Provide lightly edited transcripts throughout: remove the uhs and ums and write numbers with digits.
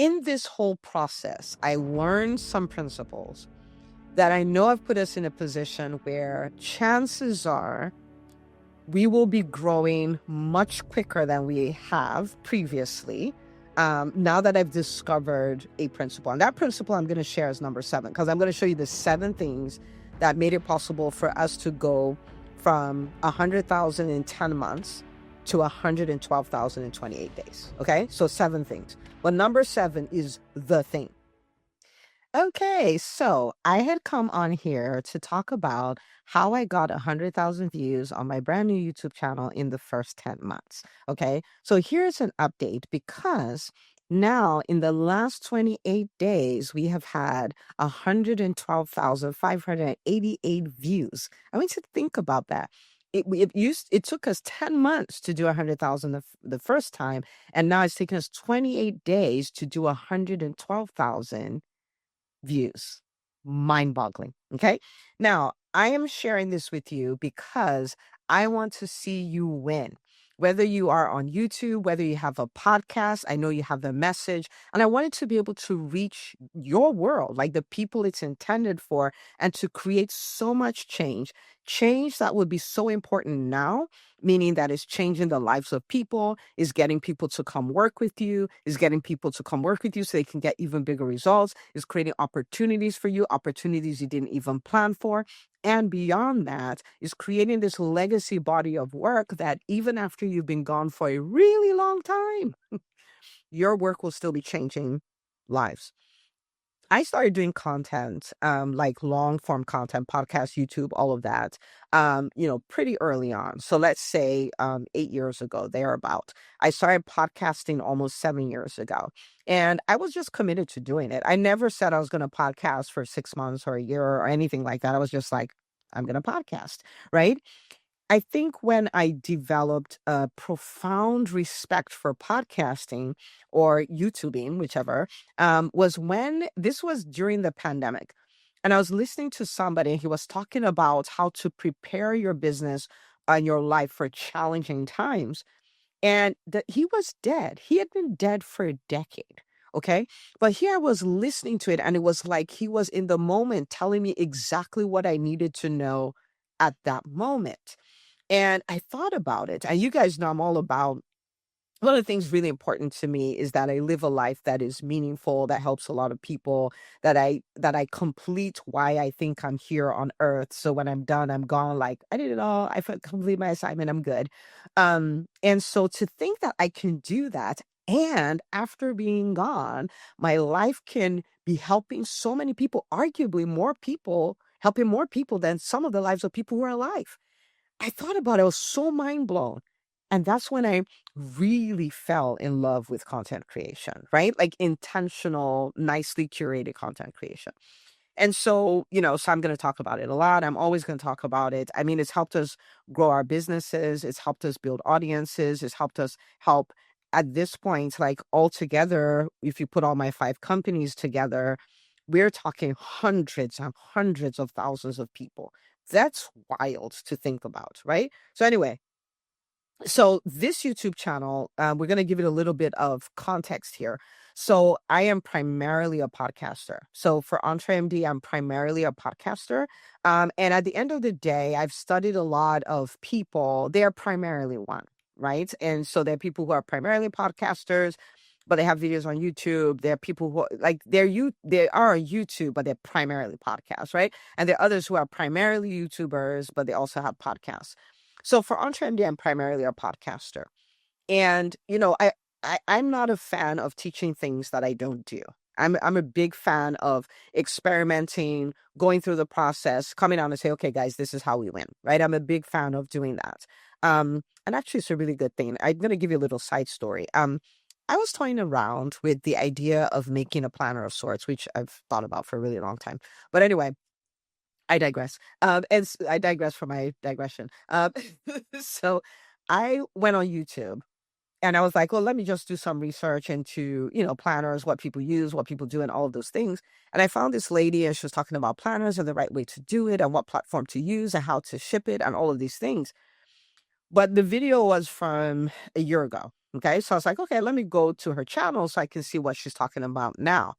in this whole process, I learned some principles that I know have put us in a position where chances are we will be growing much quicker than we have previously. Now that I've discovered a principle, and that principle I'm going to share is number 7, because I'm going to show you the 7 things that made it possible for us to go from 100,000 in 10 months to 112,000 in 28 days. Okay, so 7 things. But number 7 is the thing. Okay, so I had come on here to talk about how I got 100,000 views on my brand new YouTube channel in the first 10 months. Okay, so here's an update because now in the last 28 days, we have had 112,588 views. I want you to think about that. It took us 10 months to do 100,000 the first time, and now it's taken us 28 days to do 112,000 views. Mind boggling. Okay. Now, I am sharing this with you because I want to see you win. Whether you are on YouTube, whether you have a podcast, I know you have the message, and I wanted to be able to reach your world, like the people it's intended for, and to create so much change that would be so important now, meaning that it's changing the lives of people, is getting people to come work with you, so they can get even bigger results, is creating opportunities for you, opportunities you didn't even plan for. And beyond that, is creating this legacy body of work that even after you've been gone for a really long time, your work will still be changing lives. I started doing content, like long form content, podcast, YouTube, all of that, pretty early on. So let's say 8 years ago, thereabout. I started podcasting almost 7 years ago. And I was just committed to doing it. I never said I was going to podcast for 6 months or a year or anything like that. I was just like, I'm going to podcast, right? I think when I developed a profound respect for podcasting or YouTubing, whichever, was when this was during the pandemic. And I was listening to somebody, and he was talking about how to prepare your business and your life for challenging times. And he was dead. He had been dead for a decade. Okay. But here I was listening to it, and it was like he was in the moment telling me exactly what I needed to know at that moment. And I thought about it. And you guys know I'm all about one of the things really important to me is that I live a life that is meaningful, that helps a lot of people, that I complete why I think I'm here on earth. So when I'm done, I'm gone. Like I did it all. I complete my assignment. I'm good. And so to think that I can do that, and after being gone, my life can be helping so many people, arguably more people, helping more people than some of the lives of people who are alive. I thought about it, I was so mind blown. And that's when I really fell in love with content creation, right? Like intentional, nicely curated content creation. And so, so I'm going to talk about it a lot. I'm always going to talk about it. I mean, it's helped us grow our businesses. It's helped us build audiences. It's helped us help at this point, like altogether, if you put all my 5 companies together, we're talking hundreds and hundreds of thousands of people. That's wild to think about, right? So anyway, so this YouTube channel, we're going to give it a little bit of context here. So I am primarily a podcaster. So for EntreMD, I'm primarily a podcaster. And at the end of the day, I've studied a lot of people. They are primarily one, right? And so there are people who are primarily podcasters, but they have videos on YouTube. There are people who they are on YouTube, but they're primarily podcasts, right? And there are others who are primarily YouTubers, but they also have podcasts. So for EntreMD, I'm primarily a podcaster. And, I'm not a fan of teaching things that I don't do. I'm a big fan of experimenting, going through the process, coming out and say, okay, guys, this is how we win, right? I'm a big fan of doing that. And actually, it's a really good thing. I'm going to give you a little side story. I was toying around with the idea of making a planner of sorts, which I've thought about for a really long time. But anyway, I digress. I digress from my digression. So I went on YouTube and I was like, well, let me just do some research into, planners, what people use, what people do, and all of those things. And I found this lady, and she was talking about planners and the right way to do it and what platform to use and how to ship it and all of these things. But the video was from a year ago. Okay. So I was like, okay, let me go to her channel so I can see what she's talking about now.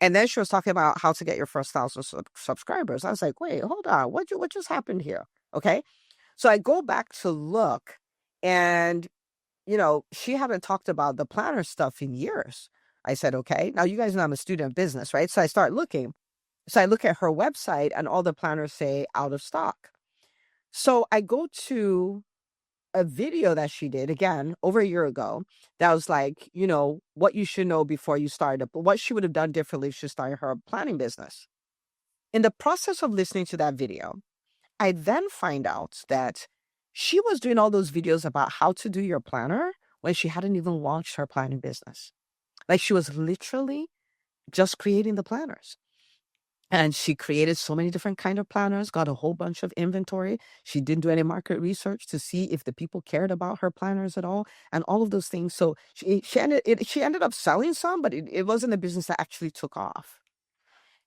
And then she was talking about how to get your first 1,000 subscribers. I was like, wait, hold on. What just happened here? Okay. So I go back to look, and, she hadn't talked about the planner stuff in years. I said, okay, now you guys know I'm a student of business, right? So I start looking. So I look at her website and all the planners say out of stock. So I go to a video that she did again over a year ago that was like, what you should know before you start up, what she would have done differently if she started her planning business. In the process of listening to that video, I then find out that she was doing all those videos about how to do your planner when she hadn't even launched her planning business. Like, she was literally just creating the planners. And she created so many different kind of planners, got a whole bunch of inventory. She didn't do any market research to see if the people cared about her planners at all, and all of those things. So she ended up selling some, but it wasn't a business that actually took off.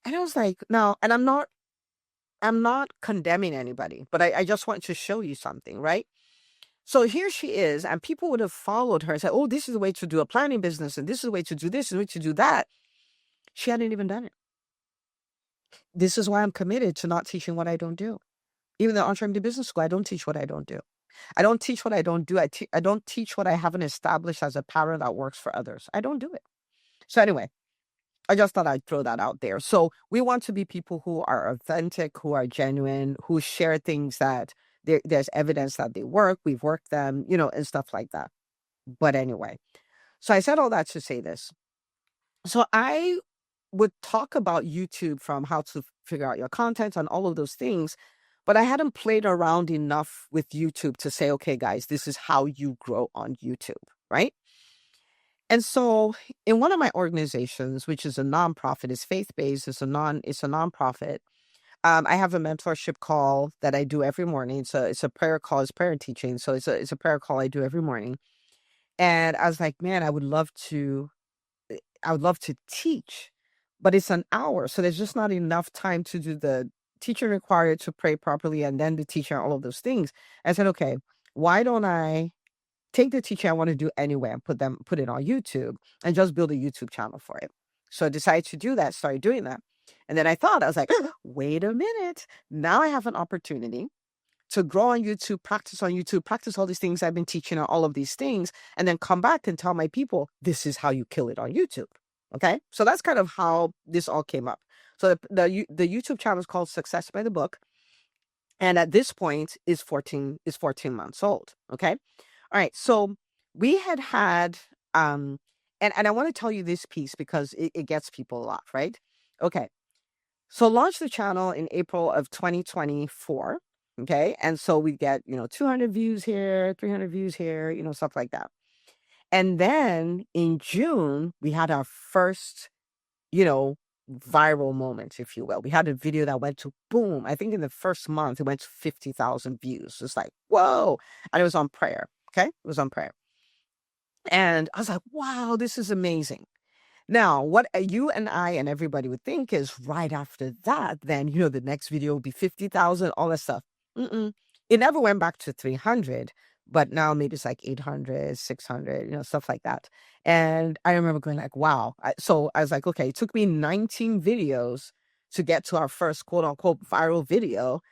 And I was like, no, and I'm not condemning anybody, but I just want to show you something, right? So here she is, and people would have followed her and said, oh, this is the way to do a planning business, and this is the way to do this, and the way to do that. She hadn't even done it. This is why I'm committed to not teaching what I don't do. Even the Entrepreneur Business School, I don't teach what I don't do. I don't teach what I don't do. I don't teach what I haven't established as a pattern that works for others. I don't do it. So anyway, I just thought I'd throw that out there. So we want to be people who are authentic, who are genuine, who share things that there's evidence that they work. We've worked them, and stuff like that. But anyway, so I said all that to say this. So I would talk about YouTube, from how to figure out your content and all of those things, but I hadn't played around enough with YouTube to say, okay, guys, this is how you grow on YouTube, right? And so in one of my organizations, which is a nonprofit, is faith-based, it's a nonprofit. I have a mentorship call that I do every morning. So it's a prayer call, it's prayer and teaching. So it's a prayer call I do every morning. And I was like, man, I would love to teach, but it's an hour. So there's just not enough time to do the teacher required to pray properly and then the teacher, all of those things. I said, okay, why don't I take the teaching I want to do anyway and put it on YouTube and just build a YouTube channel for it? So I decided to do that, started doing that. And then I was like, wait a minute. Now I have an opportunity to grow on YouTube, practice all these things I've been teaching on all of these things, and then come back and tell my people, this is how you kill it on YouTube. Okay. So that's kind of how this all came up. So the YouTube channel is called Success by the Book. And at this point is 14 months old. Okay. All right. So we had, and I want to tell you this piece because it gets people a lot, right? Okay. So launched the channel in April of 2024. Okay. And so we get, 200 views here, 300 views here, stuff like that. And then in June, we had our first, viral moment, if you will. We had a video that went to boom. I think in the first month, it went to 50,000 views. It's like, whoa. And it was on prayer. Okay. It was on prayer. And I was like, wow, this is amazing. Now, what you and I and everybody would think is right after that, then, the next video will be 50,000, all that stuff. It never went back to 300, but now maybe it's like 800, 600, stuff like that. And I remember going like, wow. So I was like, okay, it took me 19 videos to get to our first quote unquote viral video.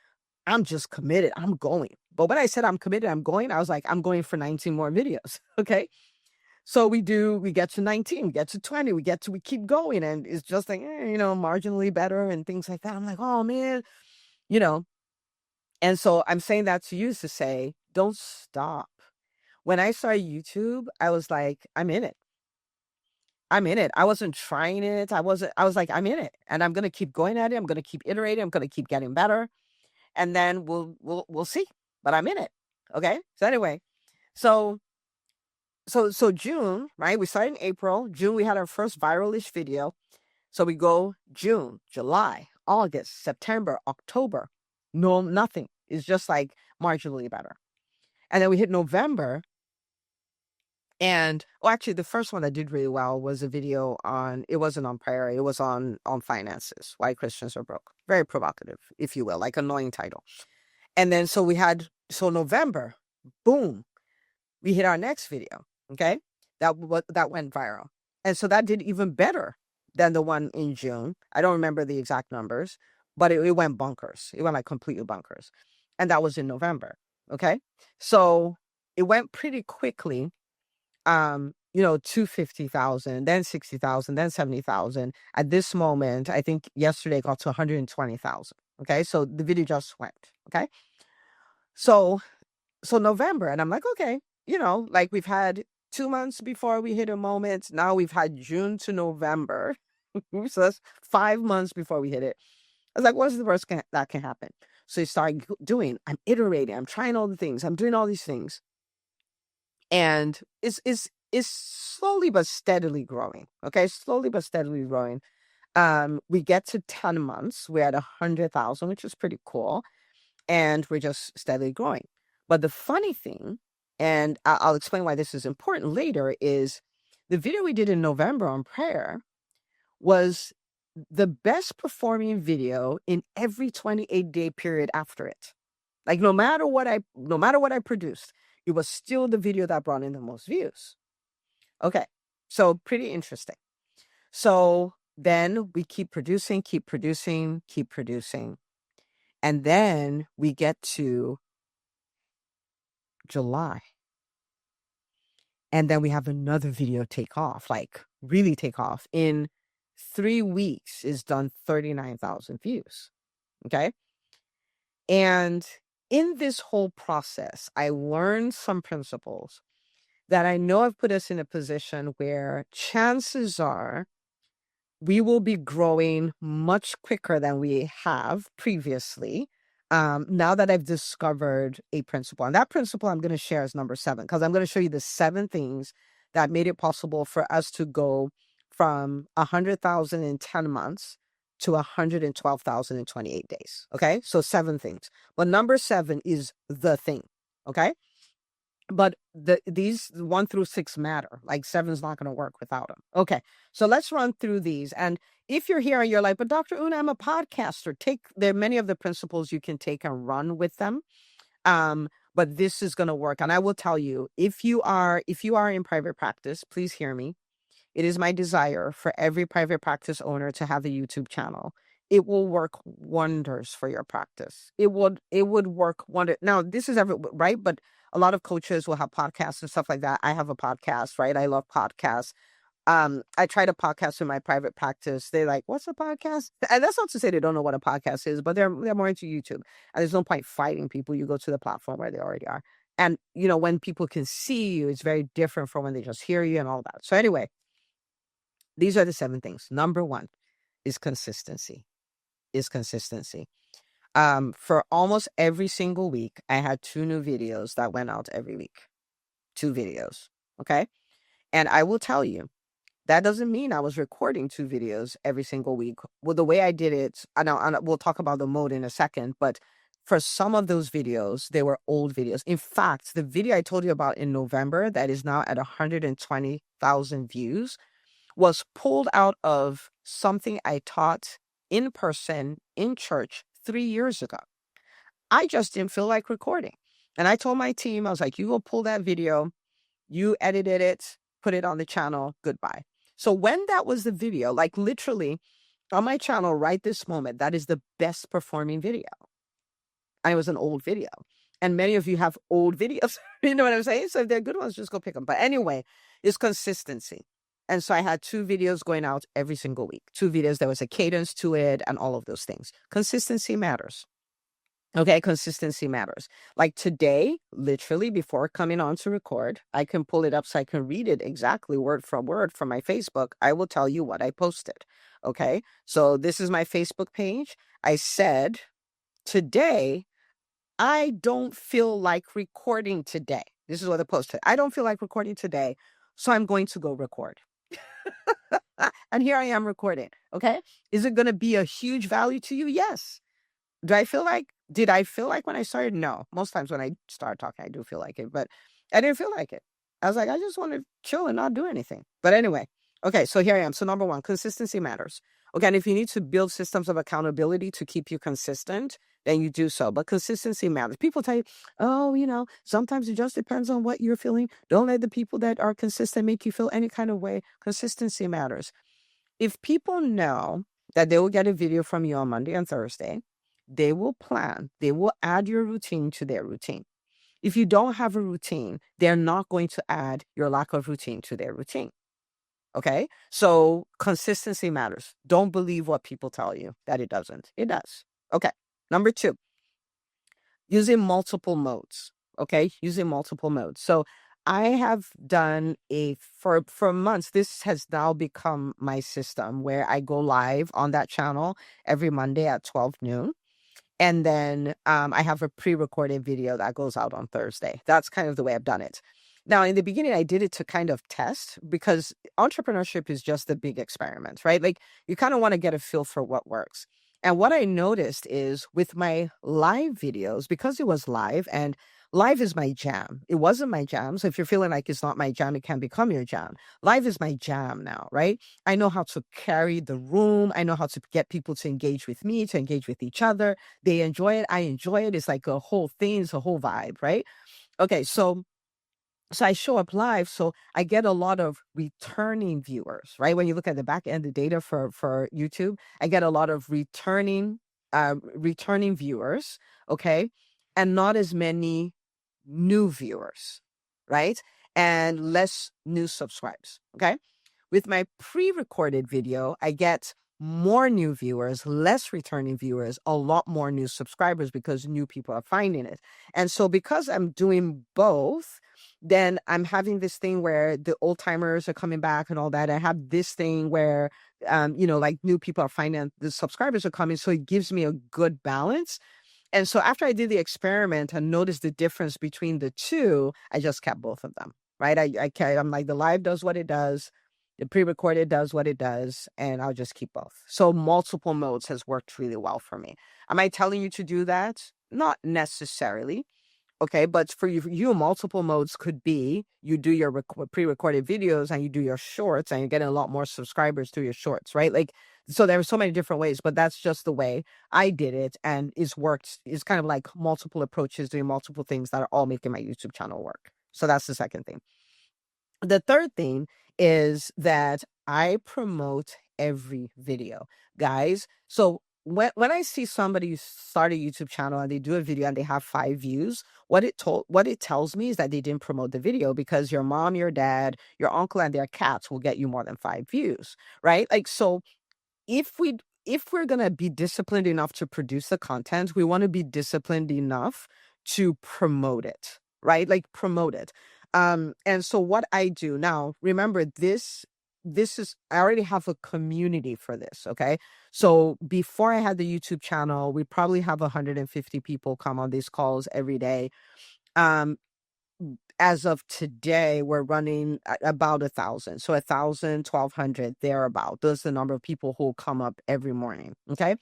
I'm just committed. I'm going. But when I said I'm committed, I'm going, I was like, I'm going for 19 more videos. Okay. So we get to 19, we get to 20, we keep going. And it's just like, marginally better and things like that. I'm like, oh man, And so I'm saying that to you to say, don't stop. When I started YouTube, I was like, I'm in it. I'm in it. I wasn't trying it. I was like, I'm in it, and I'm going to keep going at it. I'm going to keep iterating. I'm going to keep getting better. And then we'll see, but I'm in it. Okay. So anyway, so June, right? We started in April. June, we had our first viral-ish video. So we go June, July, August, September, October. No, nothing. It's just like marginally better. And then we hit November. And actually the first one that did really well was a video it wasn't on prayer. It was on finances, why Christians are broke. Very provocative, if you will, like annoying title. And then so November, Boom, we hit our next video. Okay. That went viral. And so that did even better than the one in June. I don't remember the exact numbers, but it went bunkers. It went like completely bunkers. And that was in November. Okay. So it went pretty quickly. 250,000, then 60,000, then 70,000. At this moment, I think yesterday it got to 120,000. Okay. So the video just went. Okay. So November, and I'm like, okay, like we've had 2 months before we hit a moment. Now we've had June to November. So that's 5 months before we hit it. I was like, what's the worst that can happen? So you start doing, I'm iterating, I'm trying all the things, I'm doing all these things. And it's slowly but steadily growing. Okay, slowly but steadily growing. We get to 10 months, we're at 100,000, which is pretty cool. And we're just steadily growing. But the funny thing, and I'll explain why this is important later, is the video we did in November on prayer was the best performing video in every 28-day period after it. Like no matter what I produced, it was still the video that brought in the most views. Okay. So pretty interesting. So then we keep producing. And then we get to July. And then we have another video take off, like really take off. In 3 weeks, it's done 39,000 views. Okay. And in this whole process, I learned some principles that I know have put us in a position where chances are we will be growing much quicker than we have previously. Now that I've discovered a principle, and that principle I'm going to share is number 7, because I'm going to show you the 7 things that made it possible for us to go from 100,000 in 10 months to 112,000 in 28 days. Okay. So 7 things, but number 7 is the thing. Okay. But these 1 through 6 matter. Like 7's not going to work without them. Okay. So let's run through these. And if you're here and you're like, but Dr. Una, I'm a podcaster. There are many of the principles you can take and run with them. But this is going to work. And I will tell you, if you are in private practice, please hear me. It is my desire for every private practice owner to have a YouTube channel. It will work wonders for your practice. It would work wonder. Now, this is right, but a lot of coaches will have podcasts and stuff like that. I have a podcast, right? I love podcasts. I tried a podcast in my private practice. They're like, "What's a podcast?" And that's not to say they don't know what a podcast is, but they're more into YouTube. And there's no point fighting people. You go to the platform where they already are. And when people can see you, it's very different from when they just hear you and all that. So anyway, these are the 7 things. Number 1 is consistency. For almost every single week, I had 2 new videos that went out every week. 2 videos. Okay. And I will tell you, that doesn't mean I was recording 2 videos every single week. Well, the way I did it, I know we'll talk about the mode in a second, but for some of those videos, they were old videos. In fact, the video I told you about in November that is now at 120,000 views was pulled out of something I taught in person in church 3 years ago. I just didn't feel like recording. And I told my team, I was like, you go pull that video, you edited it, put it on the channel, goodbye. So when that was the video, like literally on my channel right this moment, that is the best performing video. And it was an old video. And many of you have old videos. You know what I'm saying? So if they're good ones, just go pick them. But anyway, it's consistency. And so I had 2 videos going out every single week. 2 videos, there was a cadence to it and all of those things. Consistency matters. Okay, consistency matters. Like today, literally before coming on to record, I can pull it up so I can read it exactly word from word from my Facebook. I will tell you what I posted. Okay, so this is my Facebook page. I said, today, I don't feel like recording today. This is what I posted. I don't feel like recording today, so I'm going to go record. And here I am recording. Okay. Is it going to be a huge value to you? Yes. Did I feel like when I started? No. Most times when I start talking, I do feel like it, but I didn't feel like it. I was like, I just want to chill and not do anything. But anyway, Okay, so here I am. So number one, consistency matters. Again, if you need to build systems of accountability to keep you consistent, then you do so. But consistency matters. People tell you, oh, sometimes it just depends on what you're feeling. Don't let the people that are consistent make you feel any kind of way. Consistency matters. If people know that they will get a video from you on Monday and Thursday, they will plan, they will add your routine to their routine. If you don't have a routine, they're not going to add your lack of routine to their routine. Okay. So consistency matters. Don't believe what people tell you that it doesn't. It does. Okay. Number two, using multiple modes. Okay. Using multiple modes. So I have done for months, this has now become my system where I go live on that channel every Monday at 12 noon. And then I have a pre-recorded video that goes out on Thursday. That's kind of the way I've done it. Now, in the beginning, I did it to kind of test because entrepreneurship is just a big experiment, right? Like you kind of want to get a feel for what works. And what I noticed is with my live videos, because it was live and live is my jam. It wasn't my jam. So if you're feeling like it's not my jam, it can become your jam. Live is my jam now, right? I know how to carry the room. I know how to get people to engage with me, to engage with each other. They enjoy it. I enjoy it. It's like a whole thing. It's a whole vibe, right? Okay, so I show up live, so I get a lot of returning viewers, right? When you look at the back end, the data for YouTube, I get a lot of returning viewers, okay, and not as many new viewers, right? And less new subscribes, okay? With my pre-recorded video, I get more new viewers, less returning viewers, a lot more new subscribers because new people are finding it. And so because I'm doing both, then I'm having this thing where the old timers are coming back and all that. I have this thing where, like new people are finding the subscribers are coming. So it gives me a good balance. And so after I did the experiment and noticed the difference between the two, I just kept both of them, right? I'm like, the live does what it does. The pre-recorded does what it does, and I'll just keep both. So multiple modes has worked really well for me. Am I telling you to do that? Not necessarily. Okay, but for you, multiple modes could be you do your pre-recorded videos and you do your shorts and you're getting a lot more subscribers through your shorts, right? Like, so there are so many different ways, but that's just the way I did it, and it's worked. It's kind of like multiple approaches, doing multiple things that are all making my YouTube channel work. So that's the second thing. The third thing is that I promote every video, guys. So when I see somebody start a YouTube channel and they do a video and they have 5 views, what it tells me is that they didn't promote the video, because your mom, your dad, your uncle, and their cats will get you more than 5 views, right? Like, so if we're gonna be disciplined enough to produce the content, we want to be disciplined enough to promote it, right? Like promote it. And so what I do now, remember this is, I already have a community for this. Okay. So before I had the YouTube channel, we probably have 150 people come on these calls every day. As of today, we're running about 1,000. So 1,000, 1,200, thereabout. Those are the number of people who come up every morning. Okay.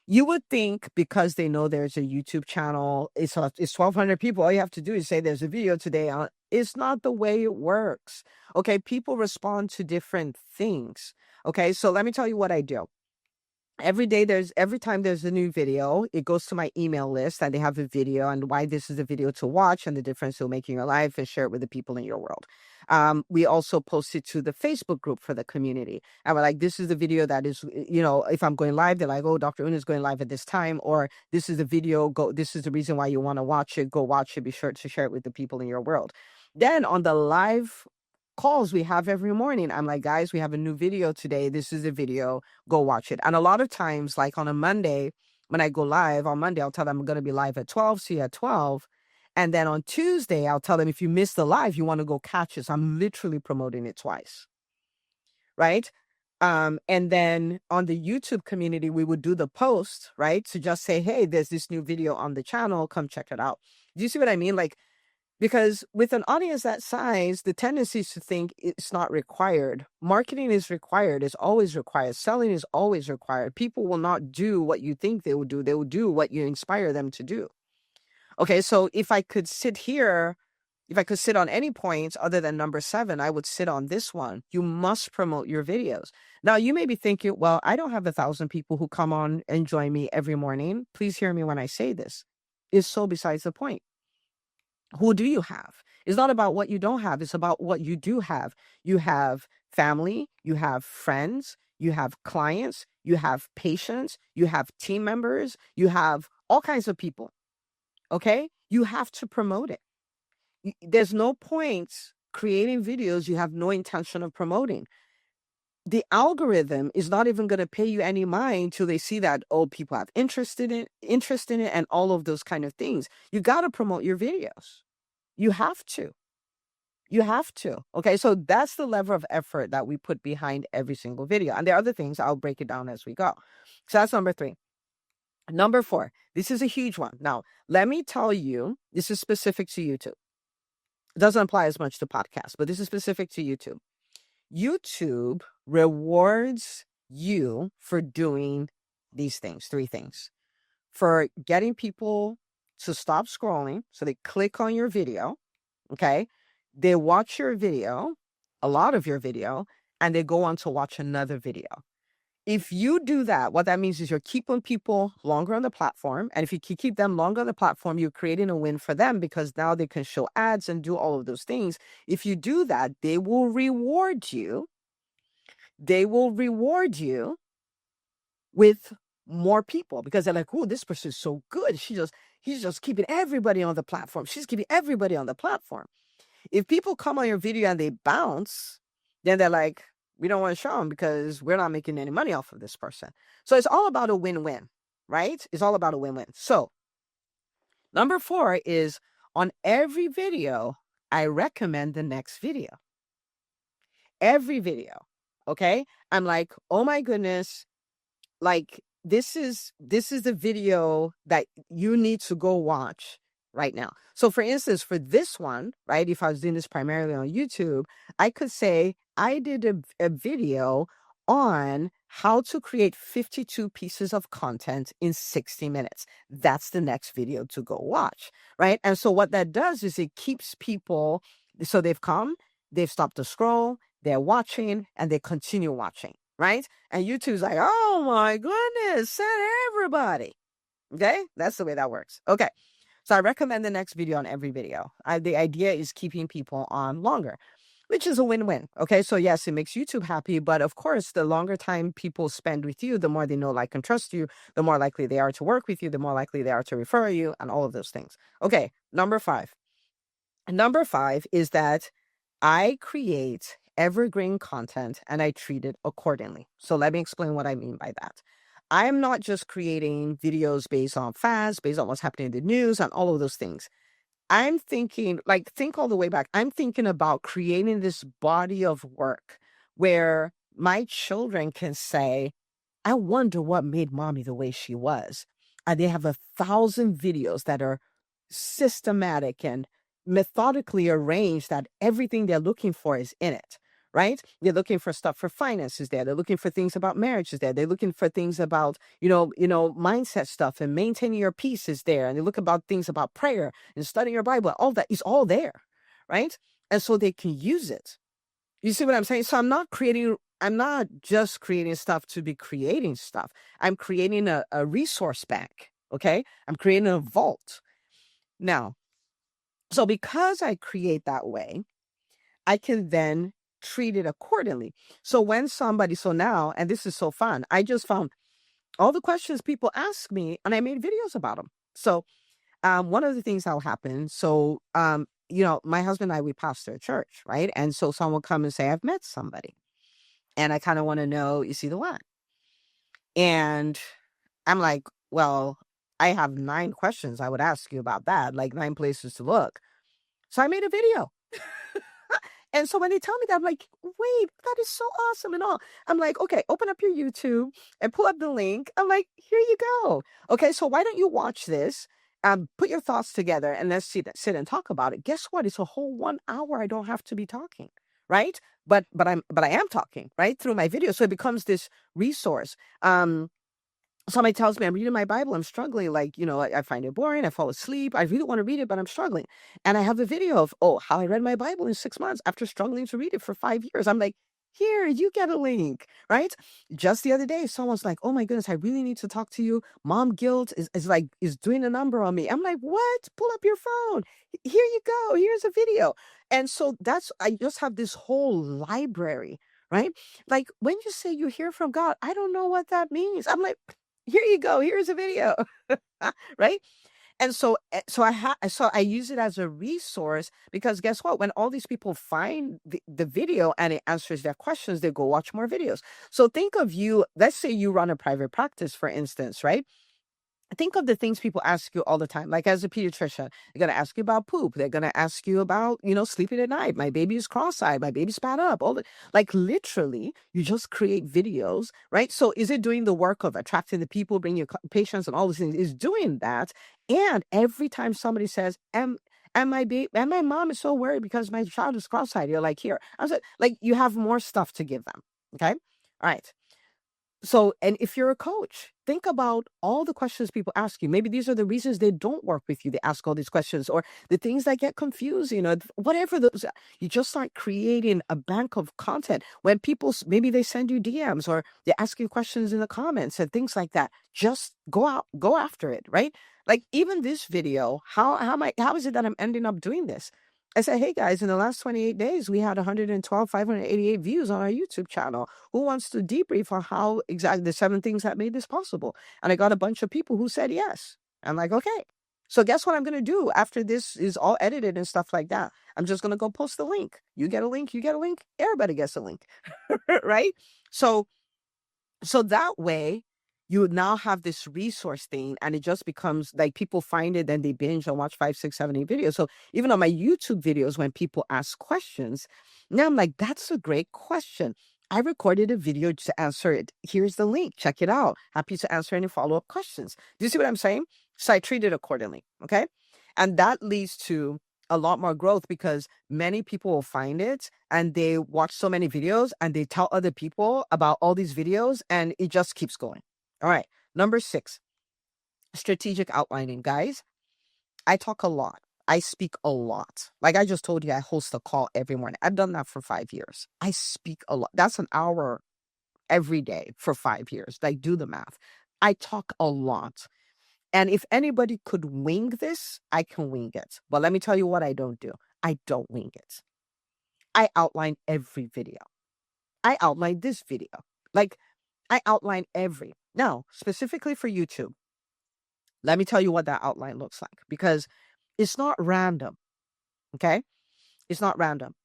You would think because they know there's a YouTube channel, it's 1,200 people. All you have to do is say there's a video today. It's not the way it works. Okay. People respond to different things. Okay. So let me tell you what I do. Every time there's a new video, it goes to my email list and they have a video and why this is a video to watch and the difference it'll make in your life, and share it with the people in your world. We also post it to the Facebook group for the community. And we're like, this is the video that is, if I'm going live, they're like, oh, Dr. Una is going live at this time, or this is the video, this is the reason why you want to watch it, go watch it, be sure to share it with the people in your world. Then on the live calls we have every morning, I'm like, guys, we have a new video today. This is a video, go watch it. And a lot of times, like on a Monday, when I go live on Monday, I'll tell them I'm going to be live at 12, see you at 12. And then on Tuesday, I'll tell them if you missed the live, you want to go catch it. So I'm literally promoting it twice, right? And then on the YouTube community, we would do the post, right? To just say, hey, there's this new video on the channel, come check it out. Do you see what I mean? Like, because with an audience that size, the tendency is to think it's not required. Marketing is required. It's always required. Selling is always required. People will not do what you think they will do. They will do what you inspire them to do. Okay, so if I could sit here If I could sit on any points other than number 7, I would sit on this one. You must promote your videos. Now, you may be thinking, well, I don't have 1,000 people who come on and join me every morning. Please hear me when I say this. It's so besides the point. Who do you have? It's not about what you don't have. It's about what you do have. You have family, you have friends, you have clients, you have patients, you have team members, you have all kinds of people. Okay? You have to promote it. There's no point creating videos you have no intention of promoting. The algorithm is not even going to pay you any mind till they see that, oh, people have interest in it, and all of those kind of things. You got to promote your videos. You have to. You have to. Okay, so that's the level of effort that we put behind every single video. And there are other things, I'll break it down as we go. So that's number 3. Number 4, this is a huge one. Now, let me tell you, this is specific to YouTube. It doesn't apply as much to podcasts, but this is specific to YouTube. YouTube rewards you for doing these things, 3 things. For getting people to stop scrolling, so they click on your video, okay? They watch your video, a lot of your video, and they go on to watch another video. If you do that, what that means is you're keeping people longer on the platform. And if you keep them longer on the platform, you're creating a win for them because now they can show ads and do all of those things. If you do that, they will reward you. They will reward you with more people because they're like, oh, this person is so good. He's just keeping everybody on the platform. She's keeping everybody on the platform. If people come on your video and they bounce, then they're like, we don't want to show them because we're not making any money off of this person. So it's all about a win-win, right? It's all about a win-win. So number 4 is on every video, I recommend the next video. Every video. Okay. I'm like, oh my goodness. Like this is the video that you need to go watch right now. So for instance, for this one, right, if I was doing this primarily on YouTube, I could say I did a video on how to create 52 pieces of content in 60 minutes. That's the next video to go watch, right? And so what that does is it keeps people, so they've come, they've stopped to scroll, they're watching, and they continue watching, right? And YouTube's like, oh my goodness, send everybody. Okay, that's the way that works. Okay, so I recommend the next video on every video. The idea is keeping people on longer, which is a win-win. Okay, so yes, it makes YouTube happy, but of course, the longer time people spend with you, the more they know, like, and trust you, the more likely they are to work with you, the more likely they are to refer you, and all of those things. Okay, number 5. Number 5 is that I create evergreen content and I treat it accordingly. So let me explain what I mean by that. I'm not just creating videos based on fads, based on what's happening in the news and all of those things. I'm thinking, like, think all the way back. I'm thinking about creating this body of work where my children can say, I wonder what made mommy the way she was. And they have 1,000 videos that are systematic and methodically arranged that everything they're looking for is in it, right? They're looking for stuff for finances there. They're looking for things about marriages there. They're looking for things about, mindset stuff and maintaining your peace is there. And they look about things about prayer and studying your Bible. All that is all there, right? And so they can use it. You see what I'm saying? So I'm not just creating stuff to be creating stuff. I'm creating a resource bank, okay? I'm creating a vault. Now, so because I create that way, I can then treat it accordingly. So when so now, and this is so fun, I just found all the questions people ask me and I made videos about them. So one of the things that'll happen, so, my husband and I, we pastor a church, right? And so someone will come and say, I've met somebody and I kind of want to know, you see the what? And I'm like, well, I have 9 questions I would ask you about that, like 9 places to look. So I made a video. And so when they tell me that, I'm like, wait, that is so awesome and all. I'm like, okay, open up your YouTube and pull up the link. I'm like, here you go. Okay, so why don't you watch this? Put your thoughts together and let's sit and talk about it. Guess what? It's a whole 1 hour. I don't have to be talking, right? But I am talking, right, through my video. So it becomes this resource. somebody tells me I'm reading my Bible, I'm struggling. Like, I find it boring. I fall asleep. I really want to read it, but I'm struggling. And I have a video of, how I read my Bible in 6 months after struggling to read it for 5 years. I'm like, here, you get a link, right? Just the other day, someone's like, oh my goodness, I really need to talk to you. Mom guilt is doing a number on me. I'm like, what? Pull up your phone. Here you go. Here's a video. And so I just have this whole library, right? Like when you say you hear from God, I don't know what that means. I'm like, here you go. Here's a video. Right? And so I use it as a resource because guess what? When all these people find the video and it answers their questions, they go watch more videos. So think of you, let's say you run a private practice, for instance, right? Think of the things people ask you all the time. Like as a pediatrician, they're going to ask you about poop. They're going to ask you about, sleeping at night. My baby is cross-eyed. My baby spat up. Like literally, you just create videos, right? So is it doing the work of attracting the people, bringing your patients and all these things? Is doing that. And every time somebody says, and my mom is so worried because my child is cross-eyed. You're like, here. I was like, you have more stuff to give them. Okay. All right. So, and if you're a coach, think about all the questions people ask you. Maybe these are the reasons they don't work with you. They ask all these questions or the things that get confused, whatever those, you just start creating a bank of content when people, maybe they send you DMs or they ask you questions in the comments and things like that. Just go after it, right? Like even this video, how is it that I'm ending up doing this? I said, hey guys, in the last 28 days, we had 588 views on our YouTube channel. Who wants to debrief on how exactly the 7 things that made this possible? And I got a bunch of people who said yes. I'm like, okay. So guess what I'm going to do after this is all edited and stuff like that? I'm just going to go post the link. You get a link, you get a link, everybody gets a link, right? So that way, you would now have this resource thing and it just becomes like people find it, then they binge and watch 5, 6, 7, 8 videos. So even on my YouTube videos, when people ask questions, now I'm like, that's a great question. I recorded a video to answer it. Here's the link. Check it out. Happy to answer any follow-up questions. Do you see what I'm saying? So I treat it accordingly. Okay. And that leads to a lot more growth because many people will find it and they watch so many videos and they tell other people about all these videos and it just keeps going. All right. Number 6, strategic outlining. Guys, I talk a lot. I speak a lot. Like I just told you, I host a call every morning. I've done that for 5 years. I speak a lot. That's an hour every day for 5 years. Like do the math. I talk a lot. And if anybody could wing this, I can wing it. But let me tell you what I don't do. I don't wing it. I outline every video. I outline this video. Like I outline every. Now, specifically for YouTube, let me tell you what that outline looks like because it's not random. Okay? It's not random.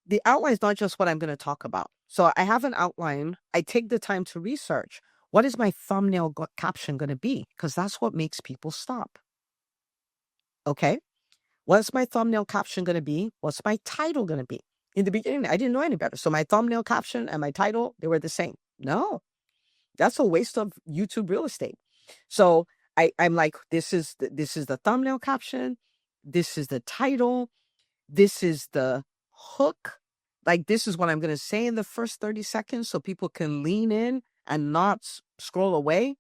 The outline is not just what I'm going to talk about. So I have an outline. I take the time to research. What is my thumbnail caption going to be? Because that's what makes people stop. Okay? What's my thumbnail caption going to be? What's my title going to be? In the beginning, I didn't know any better. So my thumbnail caption and my title, they were the same. No, that's a waste of YouTube real estate. So I'm like, this is the thumbnail caption. This is the title. This is the hook. Like this is what I'm going to say in the first 30 seconds so people can lean in and not scroll away.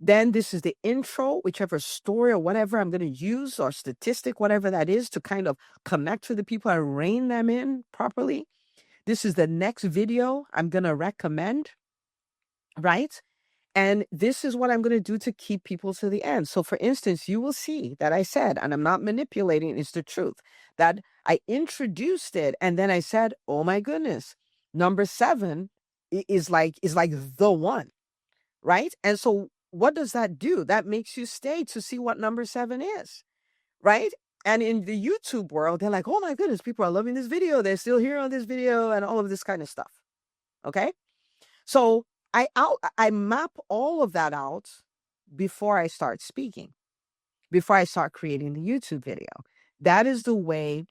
Then this is the intro, whichever story or whatever I'm going to use or statistic, whatever that is to kind of connect to the people and rein them in properly. This is the next video I'm going to recommend, right? And this is what I'm going to do to keep people to the end. So for instance, you will see that I said, and I'm not manipulating, it's the truth, that I introduced it and then I said, oh my goodness, number 7 is like the one, right? And so what does that do? That makes you stay to see what number 7 is, right? And in the YouTube world, they're like, oh my goodness, people are loving this video. They're still here on this video and all of this kind of stuff. Okay. So I map all of that out before I start speaking, before I start creating the YouTube video. That is the way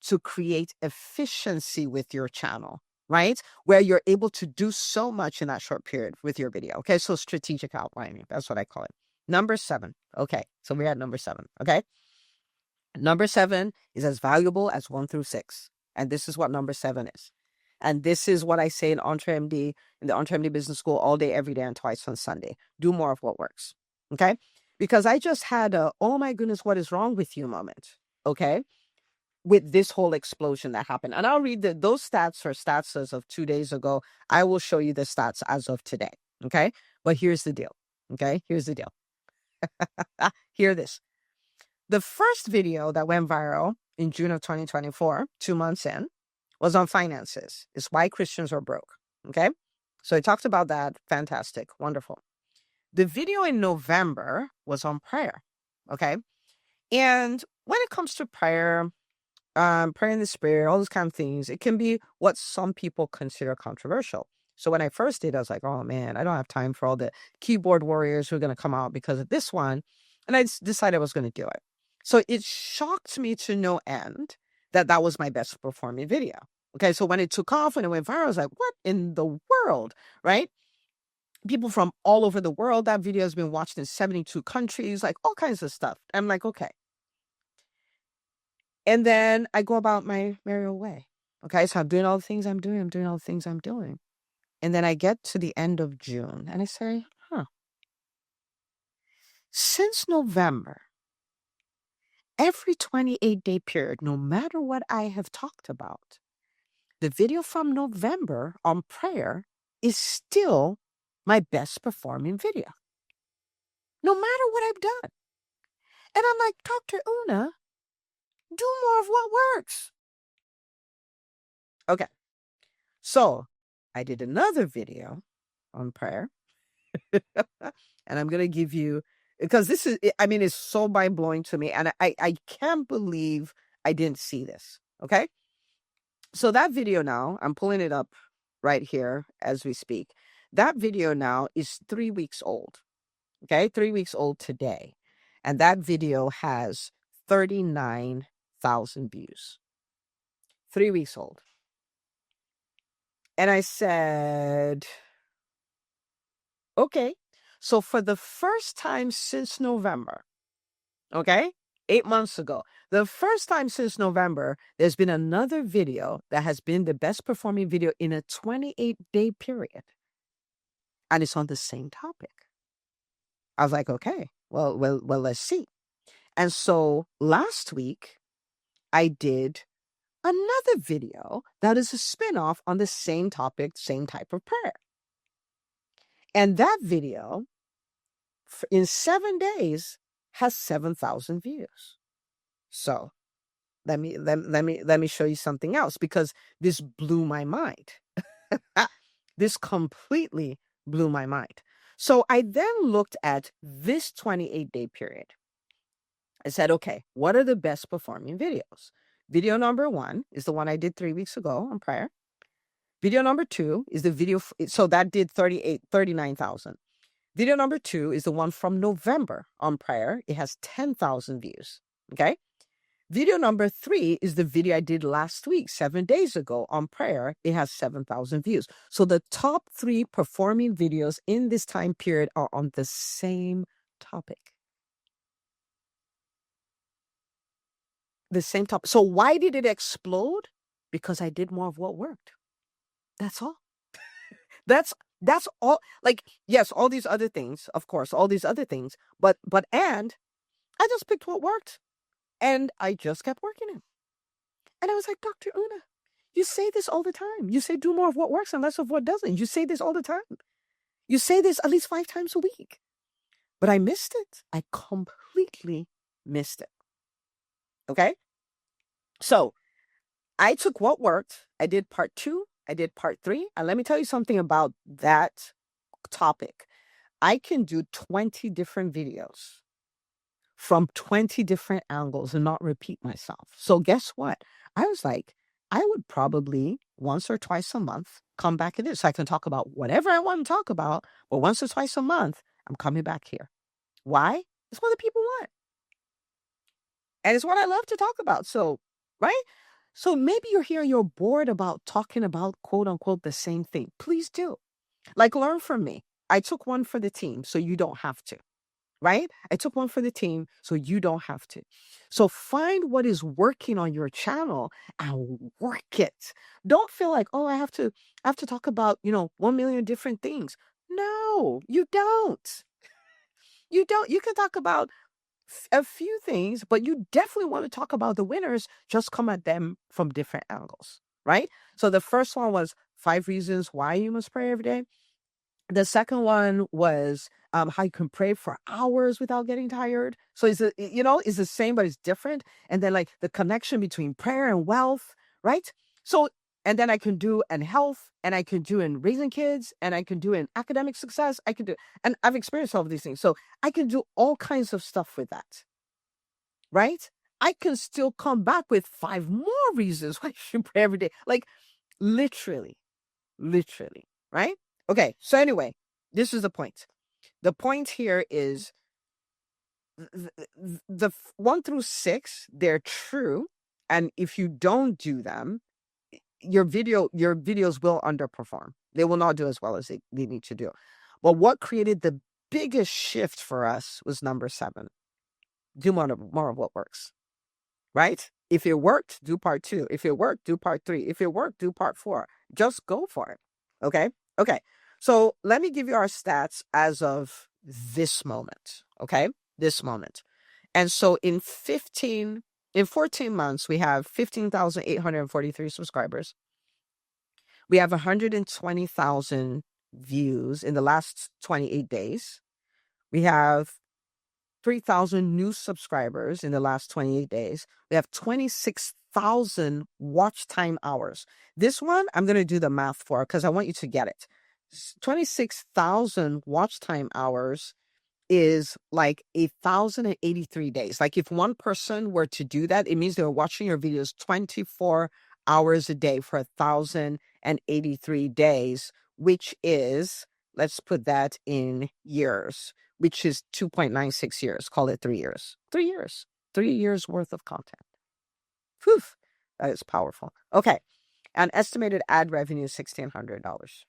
to create efficiency with your channel, right? Where you're able to do so much in that short period with your video. Okay. So strategic outlining, that's what I call it. Number 7. Okay. So we're at number 7. Okay. Number 7 is as valuable as 1 through 6. And this is what number 7 is. And this is what I say in EntreMD, in the EntreMD Business School, all day, every day, and twice on Sunday. Do more of what works. Okay? Because I just had a, oh my goodness, what is wrong with you moment. Okay? With this whole explosion that happened. And I'll read those stats are stats as of 2 days ago. I will show you the stats as of today. Okay? But here's the deal. Okay? Here's the deal. Hear this. The first video that went viral in June of 2024, 2 months in, was on finances. It's why Christians are broke. Okay? So it talked about that. Fantastic. Wonderful. The video in November was on prayer. Okay? And when it comes to prayer, prayer in the spirit, all those kind of things, it can be what some people consider controversial. So when I first did, I was like, oh man, I don't have time for all the keyboard warriors who are going to come out because of this one. And I decided I was going to do it. So it shocked me to no end that that was my best performing video. Okay, so when it took off and it went viral, I was like, what in the world, right? People from all over the world, that video has been watched in 72 countries, like all kinds of stuff. I'm like, okay. And then I go about my merry way. Okay, so I'm doing all the things I'm doing. I'm doing all the things I'm doing. And then I get to the end of June and I say, since November, every 28-day period, no matter what I have talked about, the video from November on prayer is still my best performing video, no matter what I've done. And I'm like, Dr. Una, do more of what works. Okay. So I did another video on prayer. And I'm going to give you, because this is, I mean, it's so mind blowing to me. And I can't believe I didn't see this. Okay. So that video now, I'm pulling it up right here as we speak. That video now is 3 weeks old. Okay. 3 weeks old today. And that video has 39,000 views. 3 weeks old. And I said, okay. So for the first time since November, okay, 8 months ago, the first time since November, there's been another video that has been the best performing video in a 28-day period. And it's on the same topic. I was like, okay, well, let's see. And so last week, I did another video that is a spin-off on the same topic, same type of prayer. And that video, in 7 days, has 7,000 views. So let me show you something else, because this blew my mind. This completely blew my mind. So I then looked at this 28-day period. I said, okay, what are the best performing videos? Video number 1 is the one I did 3 weeks ago on prayer. Video number 2 is the video, so that did 39,000. Video number 2 is the one from November on prayer. It has 10,000 views. Okay. Video number 3 is the video I did last week, 7 days ago on prayer. It has 7,000 views. So the top 3 performing videos in this time period are on the same topic. The same topic. So why did it explode? Because I did more of what worked. That's all. That's all. Like, yes, all these other things, of course, all these other things, and I just picked what worked and I just kept working it. And I was like, Dr. Una, you say this all the time. You say do more of what works and less of what doesn't. You say this all the time. You say this at least 5 times a week. But I missed it. I completely missed it. Okay? So I took what worked. I did part 2. I did part 3. And let me tell you something about that topic. I can do 20 different videos from 20 different angles and not repeat myself. So guess what? I was like, I would probably once or twice a month come back in this. So I can talk about whatever I want to talk about, but once or twice a month, I'm coming back here. Why? It's what the people want. And it's what I love to talk about. So, right? So maybe you're here, you're bored about talking about quote unquote the same thing. Please do. Like, learn from me. I took one for the team, so you don't have to. right? I took one for the team, so you don't have to. So find what is working on your channel and work it. Don't feel like, oh, I have to talk about, 1 million different things. No, you don't. You don't. You can talk about a few things, but you definitely want to talk about the winners. Just come at them from different angles, right? So the first one was 5 reasons why you must pray every day. The second one was how you can pray for hours without getting tired. So it's the same, but it's different. And then like the connection between prayer and wealth, right? So, and then I can do in health, and I can do in raising kids, and I can do in academic success. I can do, and I've experienced all of these things. So I can do all kinds of stuff with that, right? I can still come back with 5 more reasons why you should pray every day. Like literally, literally, right? Okay. So anyway, this is the point. The point here is the 1 through 6, they're true. And if you don't do them, your videos will underperform. They will not do as well as they need to do. But what created the biggest shift for us was number 7. Do more of what works, right? If it worked, do part 2. If it worked, do part 3. If it worked, do part 4. Just go for it. Okay. Okay. So let me give you our stats as of this moment. Okay. This moment. And so in 14 months, we have 15,843 subscribers. We have 120,000 views in the last 28 days. We have 3,000 new subscribers in the last 28 days. We have 26,000 watch time hours. This one, I'm going to do the math for because I want you to get it. 26,000 watch time hours is like 1,083 days. Like if one person were to do that, it means they're watching your videos 24 hours a day for 1,083 days, which is, let's put that in years, which is 2.96 years. Call it 3 years. 3 years. 3 years worth of content. Whew, that is powerful. Okay. An estimated ad revenue is $1,600,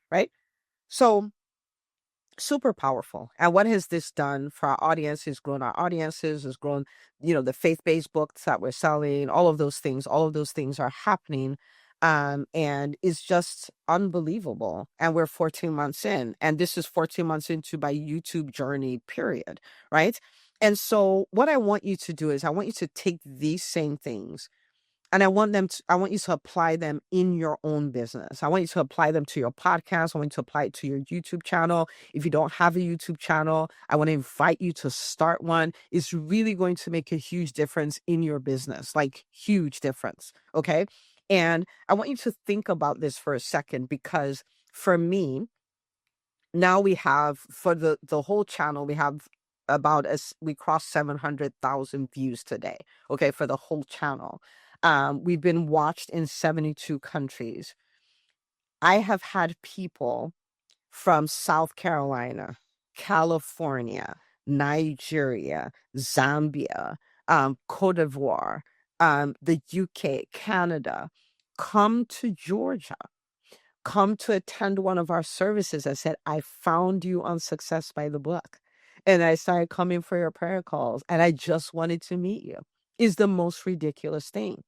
right? So super powerful. And what has this done for our audience? Has grown our audiences, has grown, the faith-based books that we're selling, all of those things are happening. And it's just unbelievable. And we're 14 months in, and this is 14 months into my YouTube journey, period. Right. And so what I want you to do is I want you to take these same things, and I want you to apply them in your own business. I want you to apply them to your podcast. I want you to apply it to your YouTube channel. If you don't have a YouTube channel, I want to invite you to start one. It's really going to make a huge difference in your business, like huge difference. Okay. And I want you to think about this for a second, because for me, now we have, for the whole channel, we have we crossed 700,000 views today. Okay. For the whole channel. We've been watched in 72 countries. I have had people from South Carolina, California, Nigeria, Zambia, Cote d'Ivoire, the UK, Canada, come to Georgia, come to attend one of our services. I said, I found you on Success by the Book, and I started coming for your prayer calls, and I just wanted to meet you. Is the most ridiculous thing.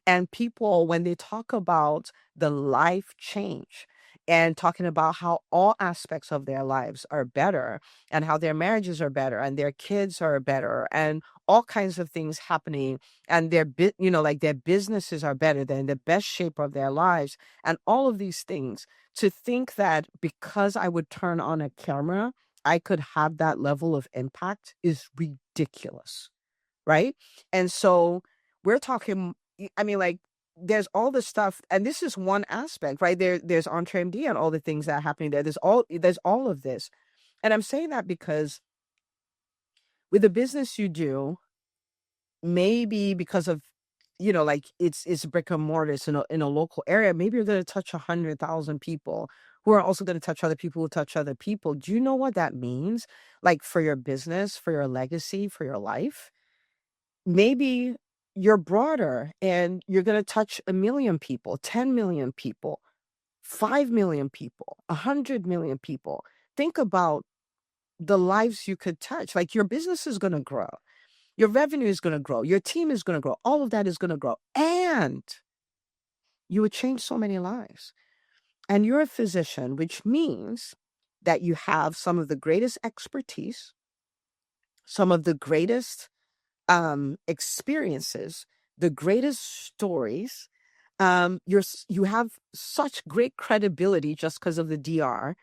And people, when they talk about the life change and talking about how all aspects of their lives are better, and how their marriages are better, and their kids are better, and all kinds of things happening, and like their businesses are better, they're in the best shape of their lives, and all of these things, to think that because I would turn on a camera, I could have that level of impact is ridiculous. Right. And so we're talking, I mean, like, there's all the stuff, and this is one aspect, right? There's EntreMD and all the things that are happening there. There's all of this. And I'm saying that because with the business you do, maybe because of, like it's brick and mortar, it's in a local area, maybe you're going to touch 100,000 people who are also going to touch other people who touch other people. Do you know what that means? Like for your business, for your legacy, for your life? Maybe you're broader and you're going to touch 1 million people, 10 million people, 5 million people, 100 million people. Think about the lives you could touch. Like, your business is going to grow. Your revenue is going to grow. Your team is going to grow. All of that is going to grow. And you would change so many lives. And you're a physician, which means that you have some of the greatest expertise, some of the greatest experiences, the greatest stories. You have such great credibility just because of the DR.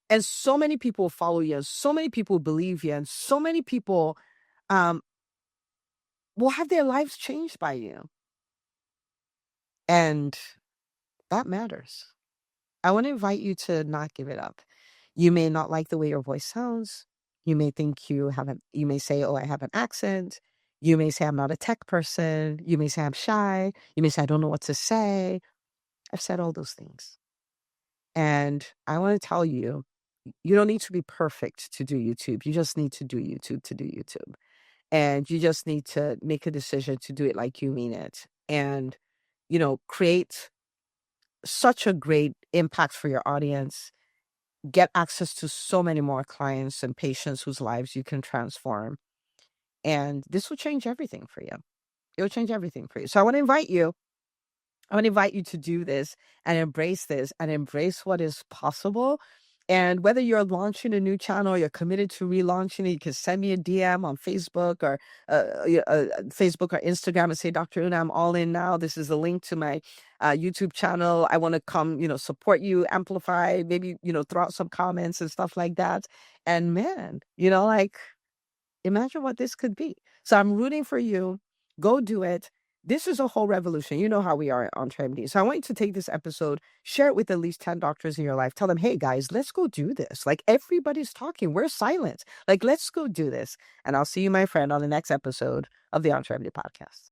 And so many people follow you, and so many people believe you, and so many people um, will have their lives changed by you. And that matters. I want to invite you to not give it up. You may not like the way your voice sounds. You may think you may say, oh, I have an accent. You may say, I'm not a tech person. You may say, I'm shy. You may say, I don't know what to say. I've said all those things. And I want to tell you, you don't need to be perfect to do YouTube. You just need to do YouTube to do YouTube. And you just need to make a decision to do it like you mean it. And, create such a great impact for your audience, get access to so many more clients and patients whose lives you can transform. And this will change everything for you. It will change everything for you. So I want to invite you to do this and embrace what is possible. And whether you're launching a new channel, you're committed to relaunching it, you can send me a DM on Facebook or Facebook or Instagram and say, Dr. Una, I'm all in now. This is a link to my YouTube channel. I want to come, support you, amplify, maybe, throw out some comments and stuff like that. And man, imagine what this could be. So I'm rooting for you. Go do it. This is a whole revolution. You know how we are on TriMD. So I want you to take this episode, share it with at least 10 doctors in your life. Tell them, hey, guys, let's go do this. Like, everybody's talking. We're silent. Like, let's go do this. And I'll see you, my friend, on the next episode of the On TriMD podcast.